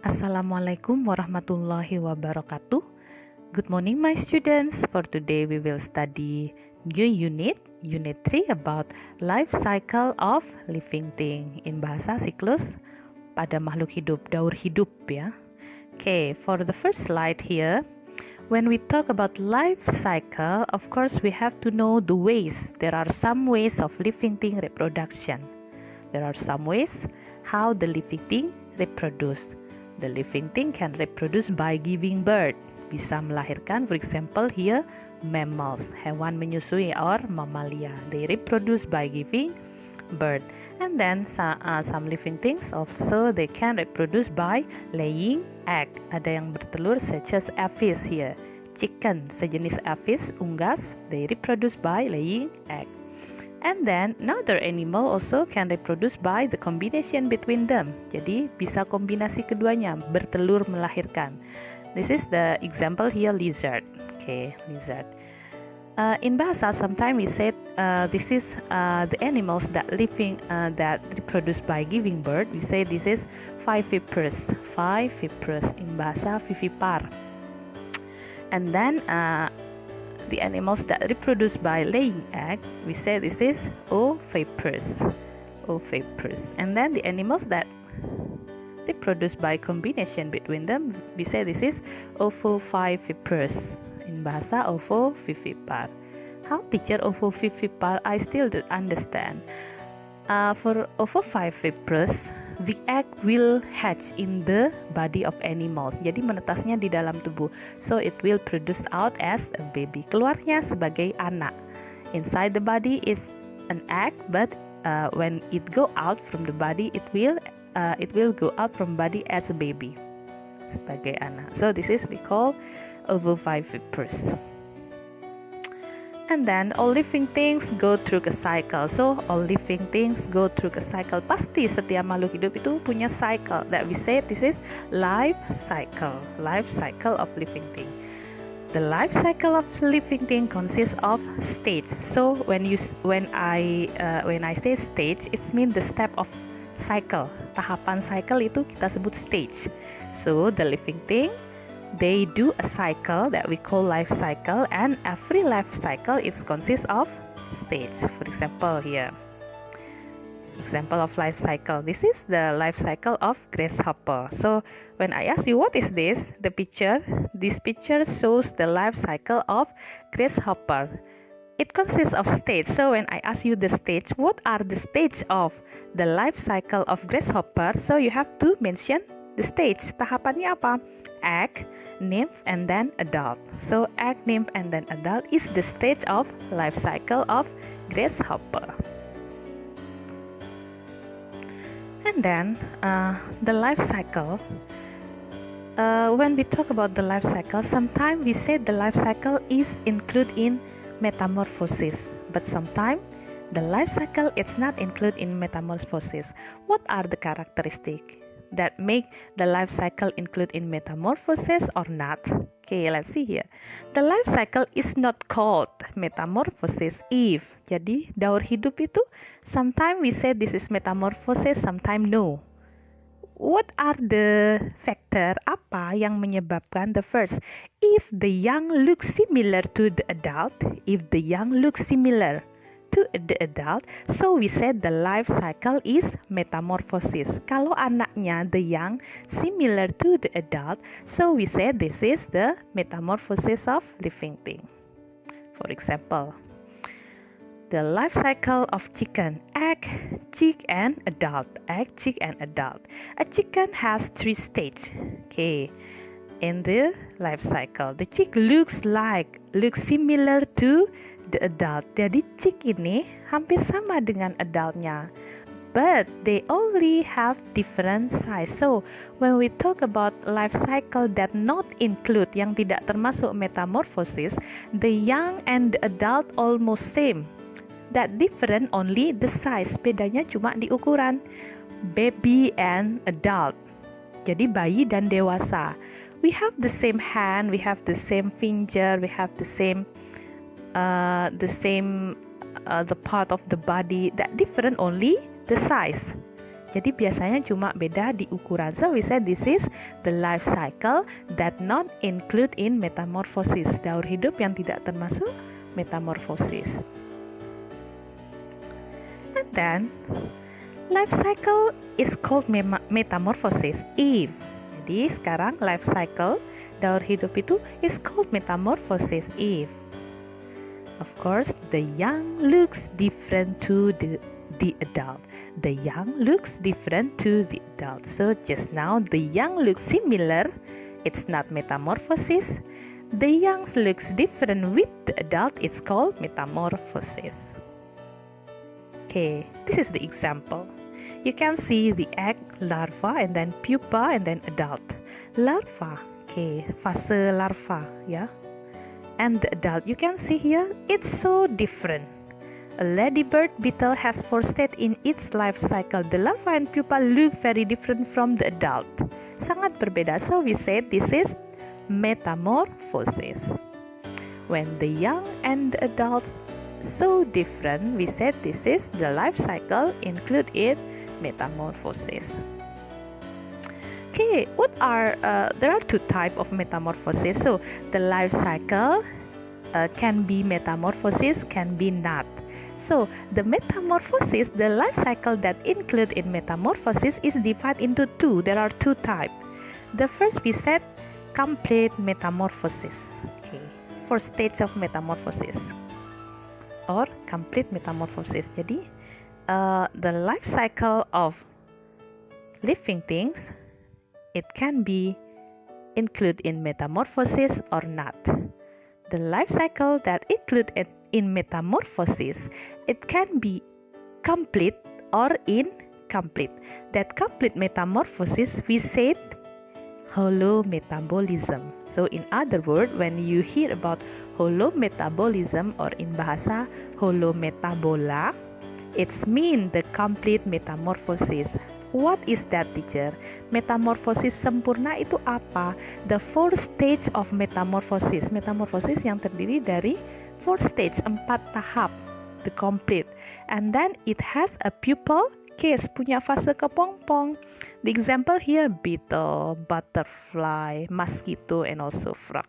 Assalamualaikum warahmatullahi wabarakatuh. Good morning, my students. For today, we will study new unit 3 about life cycle of living thing. In bahasa siklus pada makhluk hidup, daur hidup ya. Okay, for the first slide here, when we talk about life cycle, of course we have to know the ways. There are some ways of living thing reproduction. There are some ways how the living thing reproduce. The living thing can reproduce by giving birth. Bisa melahirkan, for example here, mammals, hewan menyusui or mamalia. They reproduce by giving birth. And then some living things also they can reproduce by laying egg. Ada yang bertelur such as aphis here. Chicken, sejenis aphis, unggas, they reproduce by laying egg. And then another animal also can reproduce by the combination between them. Jadi bisa kombinasi keduanya, bertelur melahirkan. This is the example here, lizard. Okay, lizard. In bahasa, sometimes we say this is the animals that reproduce by giving birth. We say this is viviparous. Viviparous in bahasa vivipar. And then the animals that reproduce by laying egg, we say this is oviparous. Oviparous. And then the animals that reproduce by combination between them, we say this is ovoviviparous. In bahasa ovovivipar. How teacher ovovivipar? I still don't understand. For ovoviviparous, the egg will hatch in the body of animals. Jadi menetasnya di dalam tubuh. So it will produce out as a baby. Keluarnya sebagai anak. Inside the body is an egg, but when it go out from the body, it will go out from body as a baby. Sebagai anak. So this is we call ovoviviparous. And then all living things go through a cycle. So all living things go through a cycle. Pasti setiap makhluk hidup itu punya cycle. That we say this is life cycle. Life cycle of living thing. The life cycle of living thing consists of stage. So when I say stage, it means the step of cycle. Tahapan cycle itu kita sebut stage. So the living thing, they do a cycle that we call life cycle, and every life cycle it consists of stage. For example here, example of life cycle. This is the life cycle of grasshopper. So when I ask you what is this, this picture shows the life cycle of grasshopper. It consists of stage. So when I ask you the stage, what are the stage of the life cycle of grasshopper? So you have to mention the stage. Tahapannya apa? Egg, nymph, and then adult. So egg, nymph, and then adult is the stage of life cycle of grasshopper. And then the life cycle. When we talk about the life cycle, sometimes we say the life cycle is included in metamorphosis, but sometimes the life cycle is not included in metamorphosis. What are the characteristics that make the life cycle include in metamorphosis or not? Okay, let's see here. The life cycle is not called metamorphosis if. Jadi daur hidup itu sometimes we say this is metamorphosis, sometimes no. What are the factor? Apa yang menyebabkan? The first, if the young looks similar to the adult, if the young looks similar to the adult, so we said the life cycle is metamorphosis. Kalau anaknya, the young, similar to the adult, so we said this is the metamorphosis of living thing. For example, the life cycle of chicken: egg, chick, and adult. Egg, chick, and adult. A chicken has 3 stages. Okay, in the life cycle, the chick looks similar to the adult. Jadi chick ini hampir sama dengan adultnya, but they only have different size. So when we talk about life cycle that not include, yang tidak termasuk metamorphosis, the young and the adult almost same. That different only the size. Bedanya cuma di ukuran. Baby and adult. Jadi bayi dan dewasa. We have the same hand, we have the same finger, we have the same the part of the body. That different only the size. Jadi biasanya cuma beda di ukuran. So we said this is the life cycle that not include in metamorphosis. Daur hidup yang tidak termasuk metamorphosis. And then life cycle is called metamorphosis if. Jadi sekarang life cycle daur hidup itu is called metamorphosis if, of course, the young looks different to the adult. The young looks different to the adult. So just now the young looks similar. It's not metamorphosis. The young looks different with the adult. It's called metamorphosis. Okay, this is the example. You can see the egg, larva, and then pupa, and then adult. Larva, okay, fase larva, yeah. And the adult, you can see here, it's so different. A ladybird beetle has 4 stages in its life cycle. The larva and pupa look very different from the adult. Sangat berbeda. So we say this is metamorphosis. When the young and the adults so different, we said this is the life cycle include in metamorphosis. Okay, there are 2 types of metamorphosis. So the life cycle can be metamorphosis, can be not. So the metamorphosis, the life cycle that include in metamorphosis is divided into 2. There are 2 types. The first we said complete metamorphosis. Okay, 4 stages of metamorphosis or complete metamorphosis. Jadi the life cycle of living things, it can be include in metamorphosis or not. The life cycle that include in metamorphosis, it can be complete or incomplete. That complete metamorphosis we said holometabolism. So in other words, when you hear about holometabolism or in bahasa holometabola, it's mean the complete metamorphosis. What is that, teacher? Metamorfosis sempurna itu apa? The 4 stage of metamorphosis. Metamorphosis yang terdiri dari 4 stage, 4 tahap, the complete. And then it has a pupal case, punya fase kepompong. The example here, beetle, butterfly, mosquito, and also frog.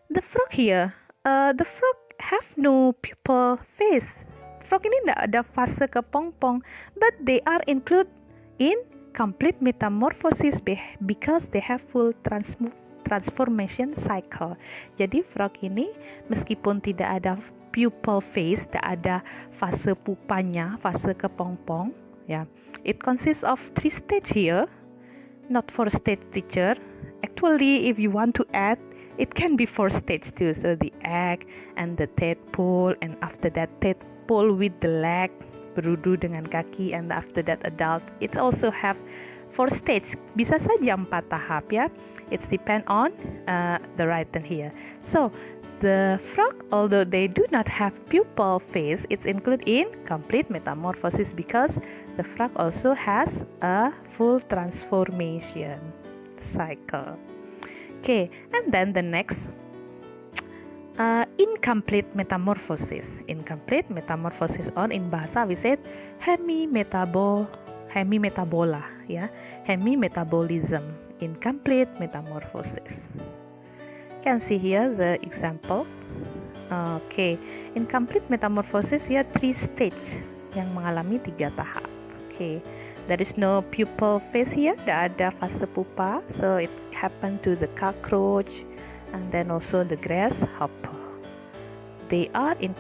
The frog here, the frog have no pupal phase. Frog ini tidak ada fase kepompong, but they are included in complete metamorphosis because they have full transformation cycle. Jadi frog ini meskipun tidak ada pupal phase, tidak ada fase pupanya, fase kepompong, ya. It consists of 3 stage here, not 4 stage, teacher. Actually, if you want to add, it can be 4 stage too. So the egg and the tadpole, and after that tadpole with the leg, berudu dengan kaki, and after that adult. It also have 4 stage. Bisa saja 4 tahap, ya. It's depend on the written here. So the frog, although they do not have pupal phase, it's included in complete metamorphosis because the frog also has a full transformation cycle. Okay, and then the next, incomplete metamorphosis. Incomplete metamorphosis, or in bahasa we said hemimetabola, ya, hemimetabolism. Incomplete metamorphosis. You can see here the example. Okay, incomplete metamorphosis here 3 stage yang mengalami 3 tahap. Okay, there is no pupal phase here, tidak ada fase pupa, so it happened to the cockroach and then also the grasshopper. They are in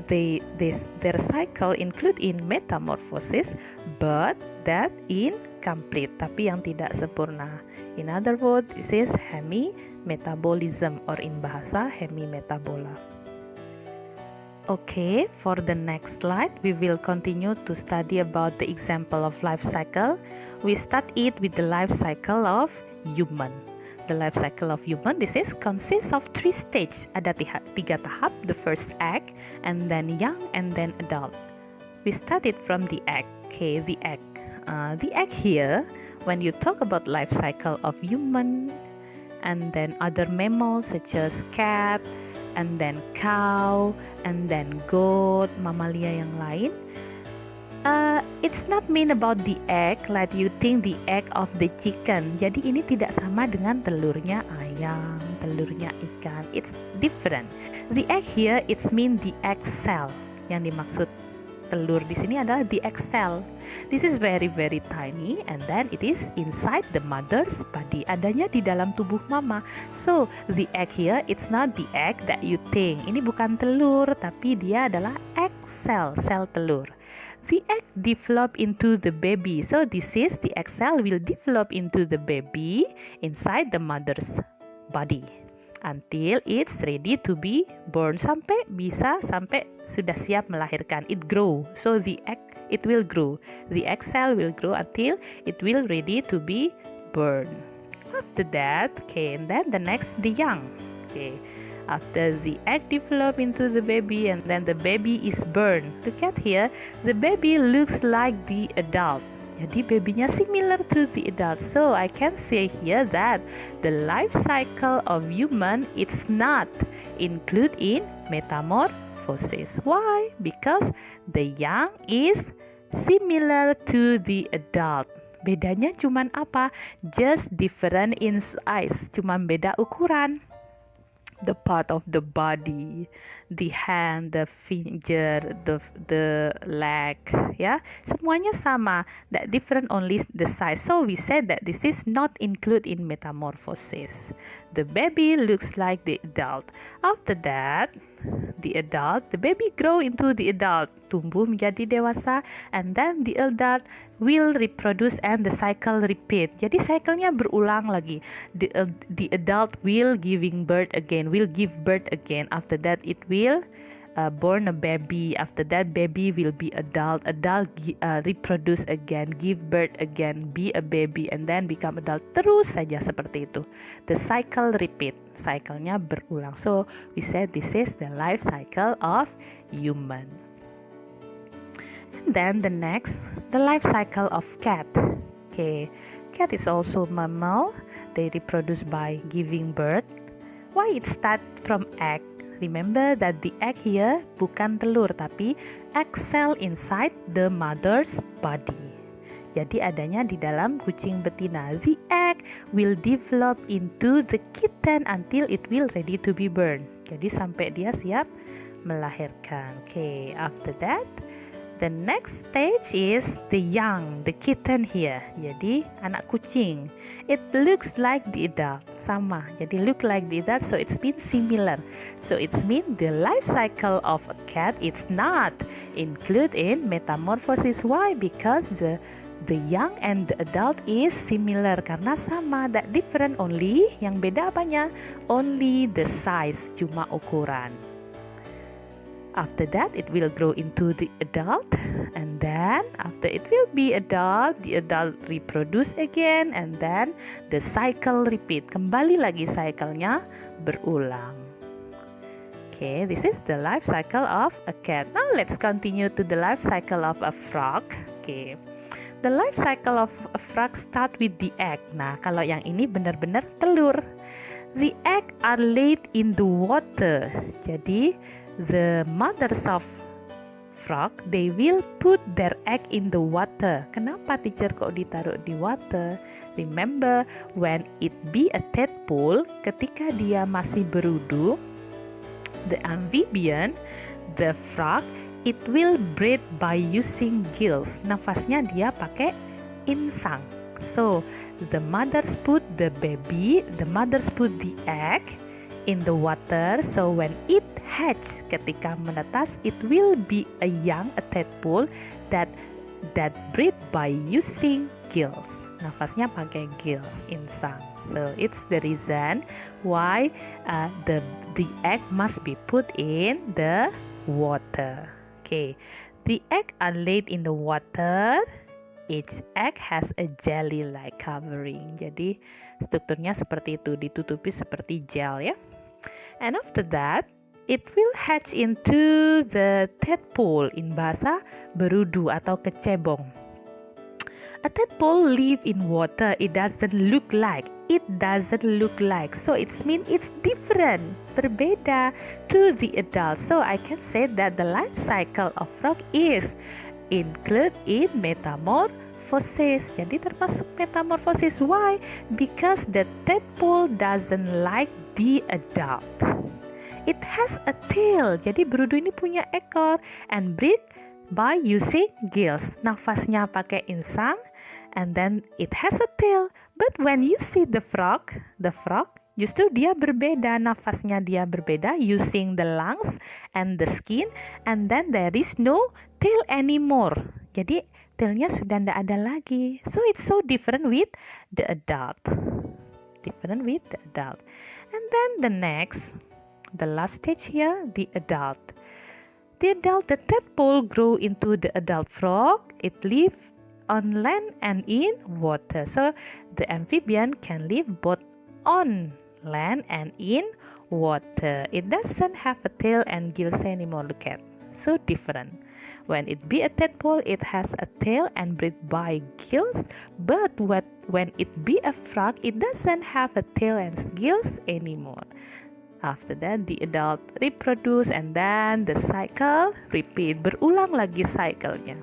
their cycle include in metamorphosis, but that incomplete, tapi yang tidak sempurna. In other words, this is hemimetabolism, or in bahasa hemimetabola. Okay, for the next slide, we will continue to study about the example of life cycle. We start it with the life cycle of human. The life cycle of human, this is consists of 3 stages. Ada 3 tahap, the first egg, and then young, and then adult. We started from the egg. Okay, the egg. The egg here, when you talk about life cycle of human, and then other mammals such as cat, and then cow, and then goat, mamalia yang lain, It's not mean about the egg like you think the egg of the chicken. Jadi ini tidak sama dengan telurnya ayam, telurnya ikan. It's different. The egg here it's mean the egg cell. Yang dimaksud telur di sini adalah the egg cell. This is very very tiny and then it is inside the mother's body. Adanya di dalam tubuh mama. So the egg here it's not the egg that you think. Ini bukan telur tapi dia adalah egg cell, sel telur. The egg develop into the baby. So this is the egg cell will develop into the baby inside the mother's body until it's ready to be born, sampai sudah siap melahirkan. It grow. So the egg it will grow. The egg cell will grow until it will ready to be born. After that, okay, and then the next the young. Okay. After the egg develop into the baby and then the baby is born. Look at here, the baby looks like the adult. Jadi babynya similar to the adult. So I can say here that the life cycle of human it's not include in metamorphosis. Why? Because the young is similar to the adult. Bedanya cuman apa? Just different in size. Cuman beda ukuran. The part of the body, the hand, the finger, the leg, ya, semuanya sama. That different only the size. So we said that this is not included in metamorphosis. The baby looks like the adult. After that, the baby grow into the adult, tumbuh menjadi dewasa, and then the adult will reproduce and the cycle repeat. Jadi cycle-nya berulang lagi. The adult will give birth again. After that it will born a baby. After that baby will be adult. Reproduce again, give birth again, be a baby and then become adult. Terus saja seperti itu. The cycle repeat. Cycle-nya berulang. So we said this is the life cycle of human. And then the next, the life cycle of cat. Okay, cat is also mammal. They reproduce by giving birth. Why it start from egg? Remember that the egg here bukan telur tapi egg cell inside the mother's body. Jadi adanya di dalam kucing betina. The egg will develop into the kitten until it will ready to be born. Jadi sampai dia siap melahirkan. Okay, after that the next stage is the young, the kitten here. Jadi anak kucing. It looks like the adult. Sama. Jadi look like the adult, so it's been similar. So it's mean the life cycle of a cat it's not included in metamorphosis. Why? Because the young and the adult is similar karena sama. That different only. Yang beda apanya? Only the size, cuma ukuran. After that, it will grow into the adult, and then after it will be adult, the adult reproduce again, and then the cycle repeat. Kembali lagi cycle-nya berulang. Okay, this is the life cycle of a cat. Now let's continue to the life cycle of a frog. Okay, the life cycle of a frog start with the egg. Nah, kalau yang ini benar-benar telur. The egg are laid in the water. Jadi the mothers of frog they will put their egg in the water. Kenapa teacher kok ditaruh di water? Remember when it be a tadpole, ketika dia masih berudu, the amphibian, the frog, it will breathe by using gills. Nafasnya dia pakai insang. So the mothers put the egg in the water, so when it hatch, ketika menetas, it will be a tadpole that breathe by using gills. Nafasnya pakai gills, insang. So it's the reason why the egg must be put in the water. Okay, the egg are laid in the water. Each egg has a jelly-like covering. Jadi strukturnya seperti itu, ditutupi seperti gel ya. And after that, it will hatch into the tadpole. In bahasa berudu atau kecebong. A tadpole live in water. It doesn't look like. So it means it's different, berbeda to the adult. So I can say that the life cycle of frog is include in metamorphosis. Jadi termasuk metamorphosis. Why? Because the tadpole doesn't like the adult. It has a tail. Jadi berudu ini punya ekor and breathe by using gills. Nafasnya pakai insang and then it has a tail. But when you see the frog justru dia berbeda, nafasnya dia berbeda using the lungs and the skin, and then there is no tail anymore. Jadi tailnya sudah tidak ada lagi. So it's so different with the adult. And then the last stage here, the adult. The tadpole grow into the adult frog. It lives on land and in water. So the amphibian can live both on land and in water. It doesn't have a tail and gills anymore. Look at, so different. When it be a tadpole, it has a tail and breathe by gills. But when it be a frog, it doesn't have a tail and gills anymore. After that, the adult reproduce and then the cycle repeat. Berulang lagi cycle-nya.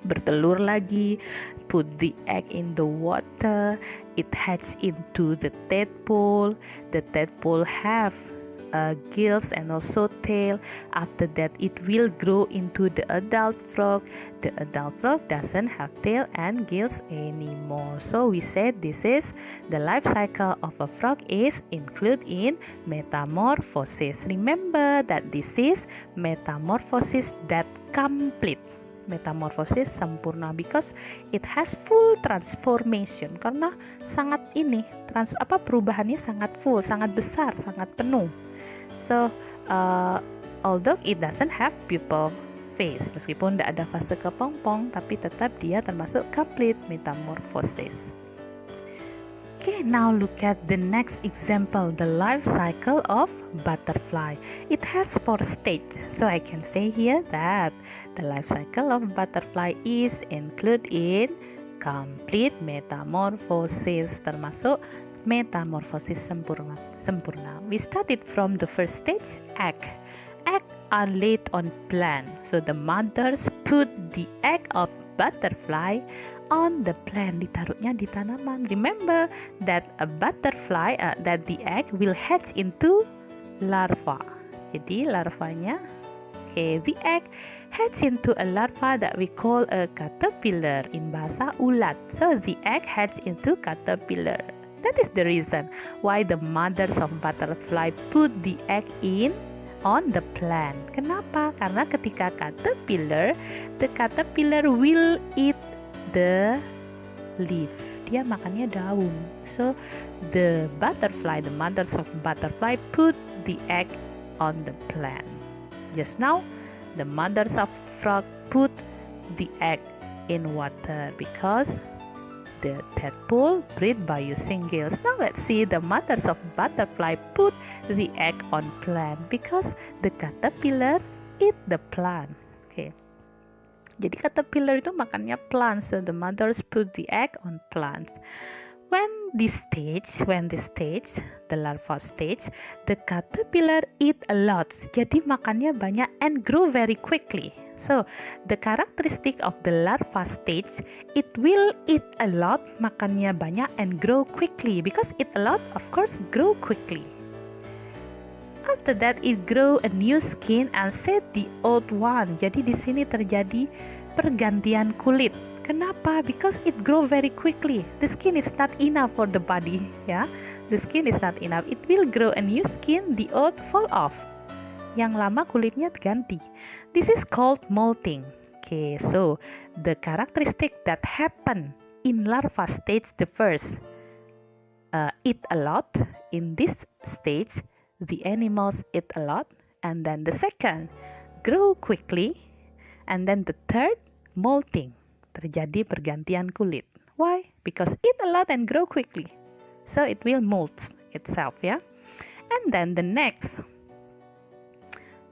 Bertelur lagi, put the egg in the water, it hatch into the tadpole. The tadpole have gills and also tail. After that, it will grow into the adult frog. The adult frog doesn't have tail and gills anymore. So we said this is the life cycle of a frog is included in metamorphosis. Remember that this is metamorphosis that complete. Metamorphosis sempurna because it has full transformation, karena sangat perubahannya sangat full, sangat besar, sangat penuh. So although it doesn't have pupal phase, meskipun tidak ada fase kepompong, tapi tetap dia termasuk complete metamorphosis. Okay, now look at the next example, the life cycle of butterfly. It has 4 stages, so I can say here that the life cycle of butterfly is included in complete metamorphosis, termasuk metamorphosis sempurna. We started from the first stage, egg. Egg are laid on plant, so the mothers put the egg of butterfly on the plant, ditaruhnya di tanaman. Remember that a butterfly, that the egg will hatch into larva. Jadi larvanya, the egg hatch into a larva that we call a caterpillar in bahasa ulat. So the egg hatch into caterpillar. That is the reason why the mothers of butterfly put the egg on the plant. Kenapa? Karena ketika the caterpillar will eat the leaf. Dia makannya daun. So the mothers of butterfly put the egg on the plant. Just now, the mothers of frog put the egg in water because the tadpole breathe by using gills. Now let's see the mothers of butterfly put the egg on plant because the caterpillar eat the plant. Okay. Jadi caterpillar itu makannya plants, so the mothers put the egg on plants. When this stage, the larva stage, the caterpillar eat a lot. Jadi makannya banyak and grow very quickly. So, the characteristic of the larva stage, it will eat a lot, makannya banyak and grow quickly. Because eat a lot, of course, grow quickly. After that, it grow a new skin and shed the old one. Jadi di sini terjadi pergantian kulit. Kenapa? Because it grow very quickly. The skin is not enough for the body, ya. The skin is not enough. It will grow a new skin, the old fall off. Yang lama kulitnya ganti. This is called molting. Okay, so the characteristic that happen in larva stage, the first, eat a lot. In this stage, the animals eat a lot. And then the second, grow quickly. And then the third, molting. Terjadi pergantian kulit. Why? Because eat a lot and grow quickly. So it will molt itself, ya. And then the next,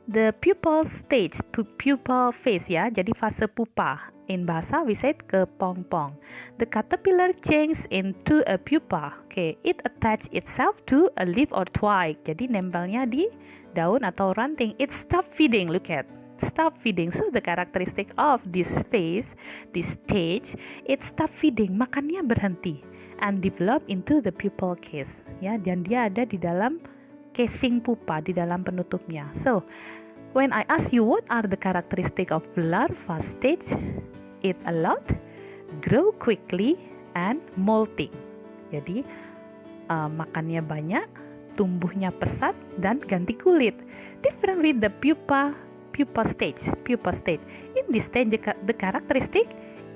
the pupal stage, pupal phase, ya. Jadi fase pupa. In bahasa we said kepompong. The caterpillar changes into a pupa. Okay, it attach itself to a leaf or twig. Jadi nempelnya di daun atau ranting. It stop feeding. Look at. stop feeding. So the characteristic of this phase, this stage, it stop feeding, makannya berhenti, and develop into the pupal case, ya, dan dia ada di dalam casing pupa, di dalam penutupnya. So when I ask you what are the characteristic of larva stage, eat a lot, grow quickly, and molting. Jadi makannya banyak, tumbuhnya pesat, dan ganti kulit. Different with the pupa stage. In this stage, the characteristic,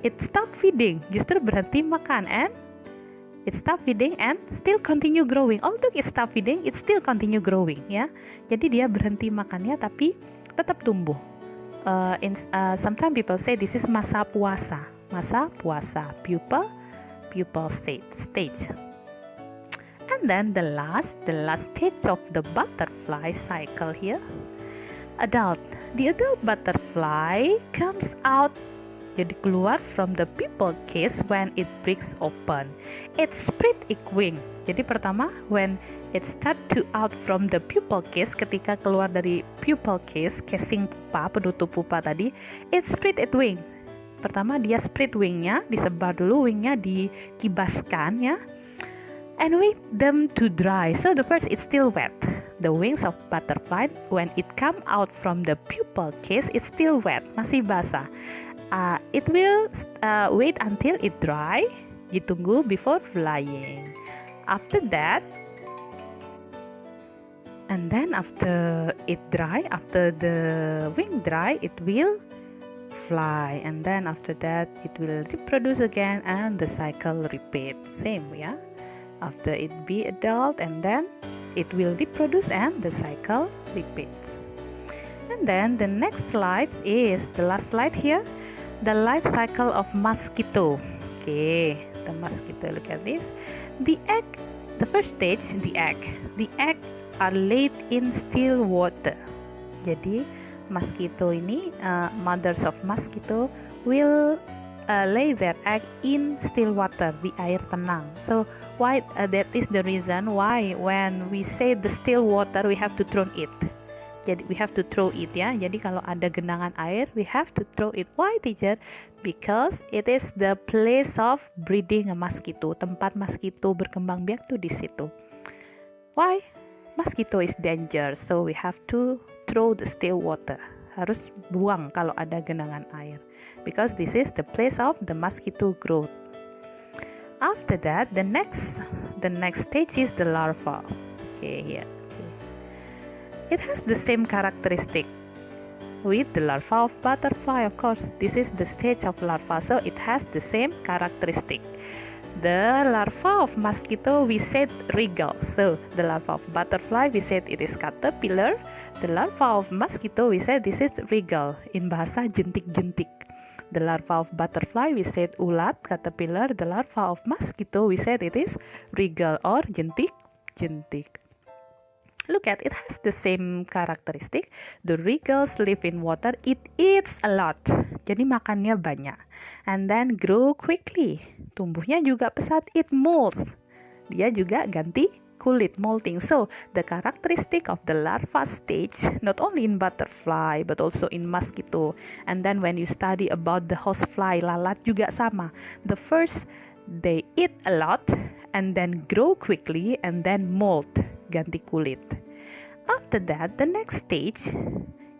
it stop feeding, justru berhenti makan, and it stop feeding and still continue growing. Although it stop feeding, it still continue growing, ya. Jadi dia berhenti makannya tapi tetap tumbuh. Sometimes people say this is masa puasa, pupal stage. And then the last stage of the butterfly cycle here, adult. The adult butterfly comes out, jadi keluar from the pupal case when it breaks open. It spread its wing. Jadi pertama, when it start to out from the pupal case, ketika keluar dari pupal case, casing pupa, penutup pupa tadi, it spread its wing. Pertama dia spread wingnya, disebar dulu wingnya, dikibaskan, ya. And wait them to dry. So the first it's still wet. The wings of butterfly when it come out from the pupal case it's still wet, masih basah. It will wait until it dry, ditunggu before flying. After that, and then after it dry, after the wing dry, it will fly, and then after that it will reproduce again, and the cycle repeat. Same, yeah. After it be adult, and then it will reproduce, and the cycle repeats. And then the next slide is the last slide here, the life cycle of mosquito. Okay, the mosquito, look at this. The egg, the first stage, the egg are laid in still water. Jadi mosquito ini, mothers of mosquito will lay their egg in still water, di air tenang. So why that is the reason why when we say the still water we have to throw it. Jadi we have to throw it, ya. Jadi kalau ada genangan air we have to throw it. Why, teacher? Because it is the place of breeding a mosquito. Tempat mosquito berkembang biak tuh di situ. Why? Mosquito is danger, so we have to throw the still water. Harus buang kalau ada genangan air. Because this is the place of the mosquito growth. After that, the next stage is the larva. Okay, here. Okay. It has the same characteristic with the larva of butterfly. Of course, this is the stage of larva, so it has the same characteristic. The larva of mosquito we said regal. So the larva of butterfly we said it is caterpillar. The larva of mosquito we said this is regal. In bahasa jentik-jentik. The larva of butterfly we said ulat, caterpillar. The larva of mosquito we said it is regal or jentik-jentik. Look at it has the same characteristic. The regals live in water. It eats a lot. Jadi makannya banyak. And then grow quickly. Tumbuhnya juga pesat. It molts. Dia juga ganti kulit, molting. So the characteristic of the larva stage not only in butterfly but also in mosquito. And then when you study about the housefly, lalat juga sama. The first they eat a lot and then grow quickly and then molt, ganti kulit. After that the next stage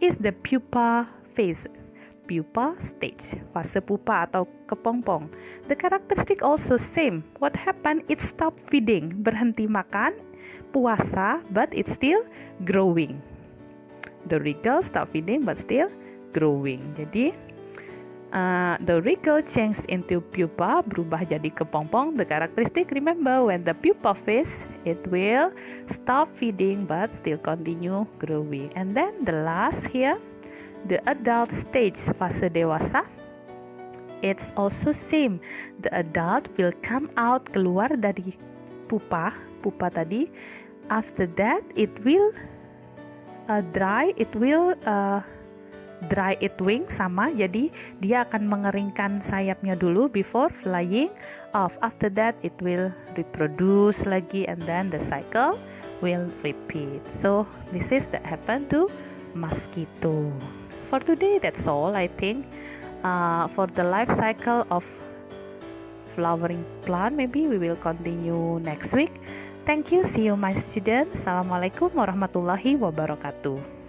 is the pupa phases. Pupa stage, fase pupa atau kepompong. The characteristic also same. What happened? It stop feeding, berhenti makan, puasa, but it's still growing. The regal stop feeding but still growing. Jadi the regal change into pupa, berubah jadi kepompong. The characteristic, remember when the pupa phase, it will stop feeding but still continue growing. And then the last here, the adult stage, fase dewasa, it's also same. The adult will come out, keluar dari pupa tadi. After that, it will dry its wing, sama. Jadi dia akan mengeringkan sayapnya dulu before flying off. After that, it will reproduce lagi, and then the cycle will repeat. So this is that happen to mosquito. for today, that's all I think. For the life cycle of flowering plant, maybe we will continue next week. Thank you. See you, my students. Assalamualaikum warahmatullahi wabarakatuh.